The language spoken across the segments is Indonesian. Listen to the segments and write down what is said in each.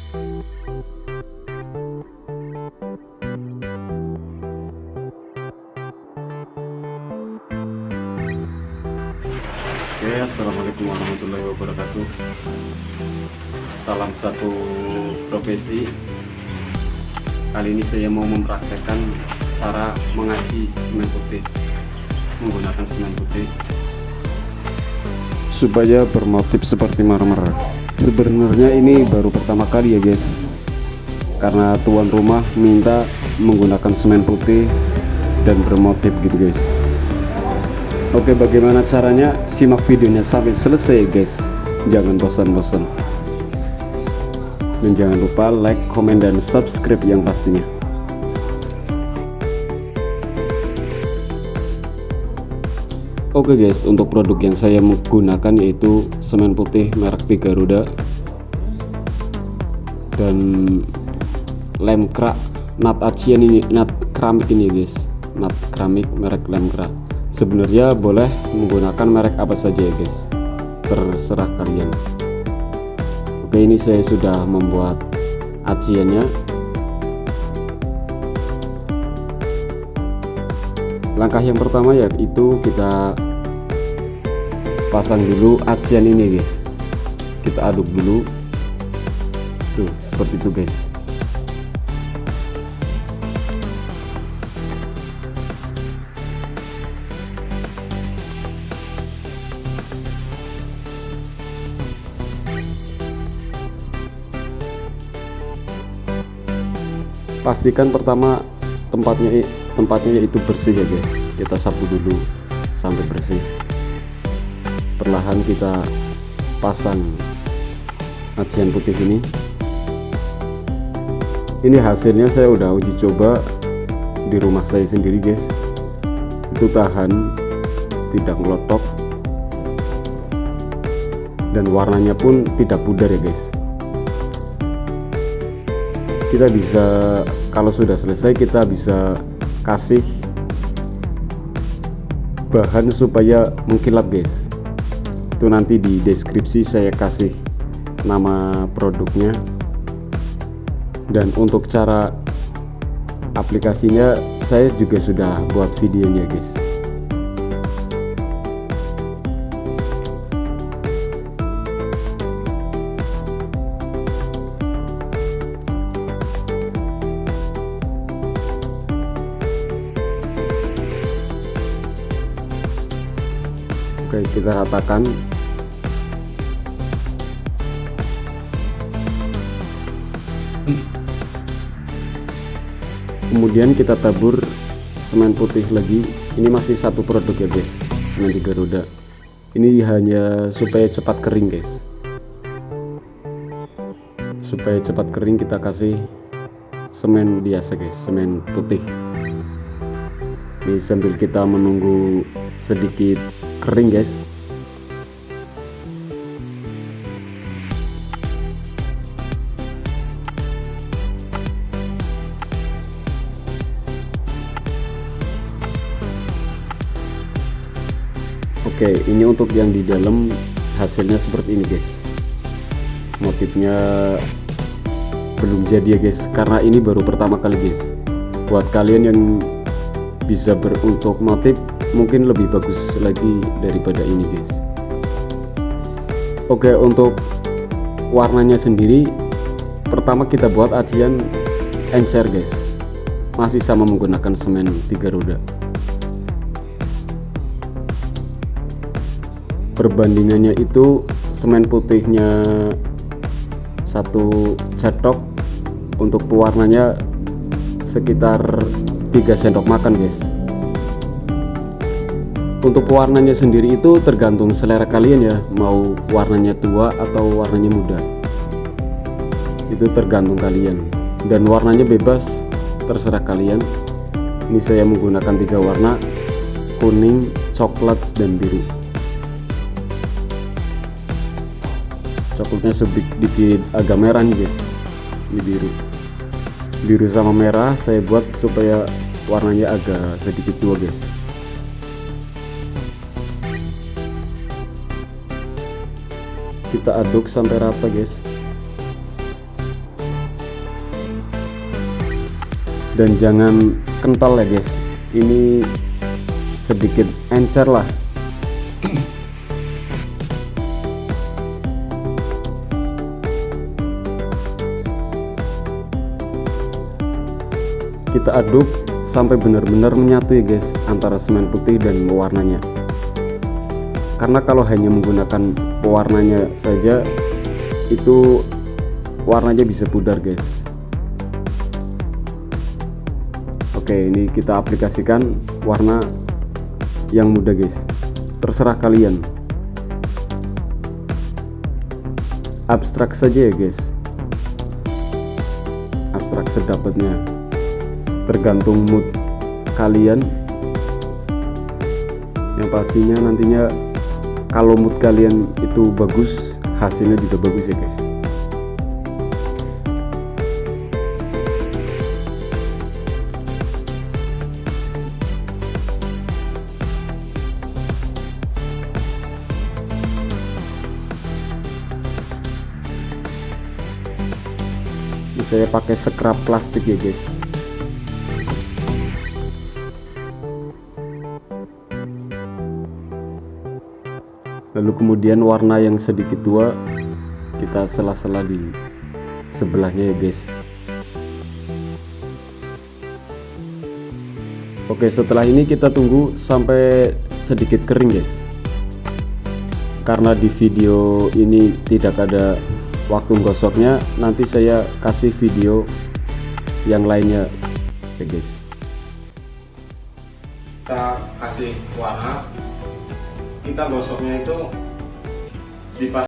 Oke, assalamualaikum warahmatullahi wabarakatuh. Salam satu profesi. Kali ini saya mau mempraktekkan cara mengaci semen putih menggunakan semen putih supaya bermotif seperti marmer. Sebenarnya ini baru pertama kali ya guys, karena tuan rumah minta menggunakan semen putih dan bermotif gitu guys. Oke, bagaimana caranya? Simak videonya sampai selesai guys, jangan bosan-bosan, dan jangan lupa like, komen, dan subscribe yang pastinya. Oke guys, untuk produk yang saya menggunakan yaitu semen putih merek Tiga Roda dan lem kerak nat acian ini, nat keramik ini guys, nat keramik merek lem kerak. Sebenarnya boleh menggunakan merek apa saja ya guys, terserah kalian. Oke, ini saya sudah membuat aciannya. Langkah yang pertama yaitu kita pasang dulu acian ini guys, kita aduk dulu tuh seperti itu guys. Pastikan pertama tempatnya itu bersih ya guys, kita sapu dulu sampai bersih. Perlahan kita pasang acian putih ini. Ini hasilnya saya udah uji coba di rumah saya sendiri guys, itu tahan, tidak melotok, dan warnanya pun tidak pudar ya guys. Kita bisa, kalau sudah selesai, kita bisa kasih bahan supaya mengkilap guys. Itu nanti di deskripsi saya kasih nama produknya, dan untuk cara aplikasinya saya juga sudah buat videonya guys. Oke, kita ratakan. Kemudian kita tabur semen putih lagi. Ini masih satu produk ya guys, semen Tiga Roda. Ini hanya supaya cepat kering guys. Supaya cepat kering kita kasih semen biasa guys, semen putih. Ini sambil kita menunggu sedikit kering guys. Oke, ini untuk yang di dalam hasilnya seperti ini guys. Motifnya belum jadi ya guys, karena ini baru pertama kali guys. Buat kalian yang bisa beruntuk motif, mungkin lebih bagus lagi daripada ini guys. Oke, untuk warnanya sendiri, pertama kita buat acian encer guys, masih sama menggunakan semen Tiga Roda. Perbandingannya itu semen putihnya 1 cetok, untuk pewarnanya sekitar 3 sendok makan guys. Untuk pewarnanya sendiri itu tergantung selera kalian ya, mau warnanya tua atau warnanya muda, itu tergantung kalian, dan warnanya bebas, terserah kalian. Ini saya menggunakan 3 warna, kuning, coklat, dan biru. Coklatnya sedikit agak merah nih guys, ini biru sama merah saya buat supaya warnanya agak sedikit tua guys. Kita aduk sampai rata guys. dan jangan kental ya guys, ini sedikit encer lah. Kita aduk sampai benar-benar menyatu ya guys antara semen putih dan pewarnanya, karena kalau hanya menggunakan pewarnanya saja itu warnanya bisa pudar guys. Oke, ini kita aplikasikan warna yang mudah guys, terserah kalian, abstrak saja ya guys, abstrak sedapatnya, tergantung mood kalian. Yang pastinya nantinya kalau mood kalian itu bagus, hasilnya juga bagus ya guys. Ini saya pakai scrub plastik ya guys. Lalu kemudian warna yang sedikit tua kita sela-sela di sebelahnya ya guys. Oke, setelah ini kita tunggu sampai sedikit kering guys, karena di video ini tidak ada waktu gosoknya. Nanti saya kasih video yang lainnya ya guys. Kita kasih warna, kita gosoknya itu di pas.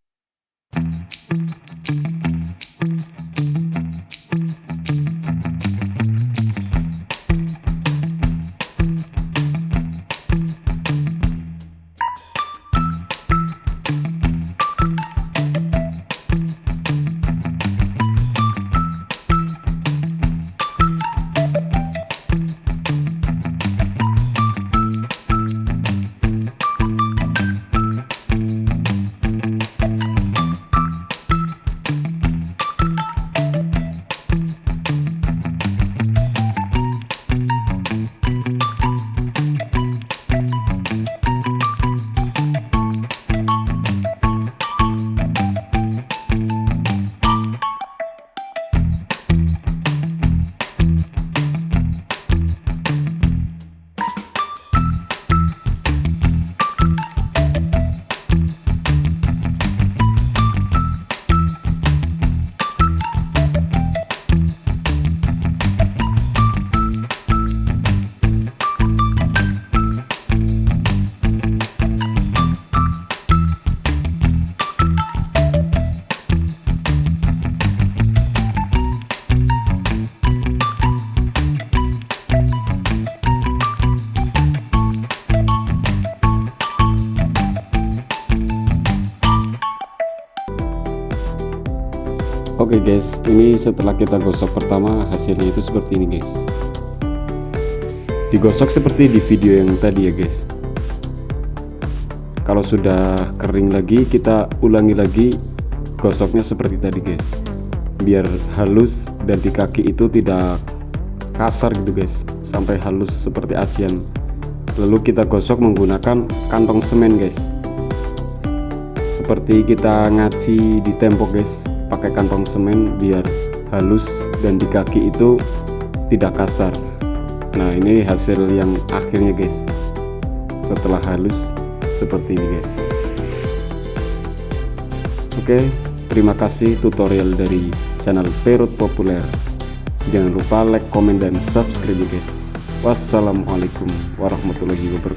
Oke guys, ini setelah kita gosok pertama, hasilnya itu seperti ini guys. Digosok seperti di video yang tadi ya guys. Kalau sudah kering lagi, kita ulangi lagi gosoknya seperti tadi guys, biar halus dan di kaki itu tidak kasar gitu guys, sampai halus seperti acian. Lalu kita gosok menggunakan kantong semen guys, seperti kita ngaci di tembok guys, pakai kantong semen biar halus dan di kaki itu tidak kasar. Nah, ini hasil yang akhirnya guys, setelah halus seperti ini guys. Oke, terima kasih tutorial dari channel Perut Populer. Jangan lupa like, komen, dan subscribe guys. Wassalamualaikum warahmatullahi wabarakatuh.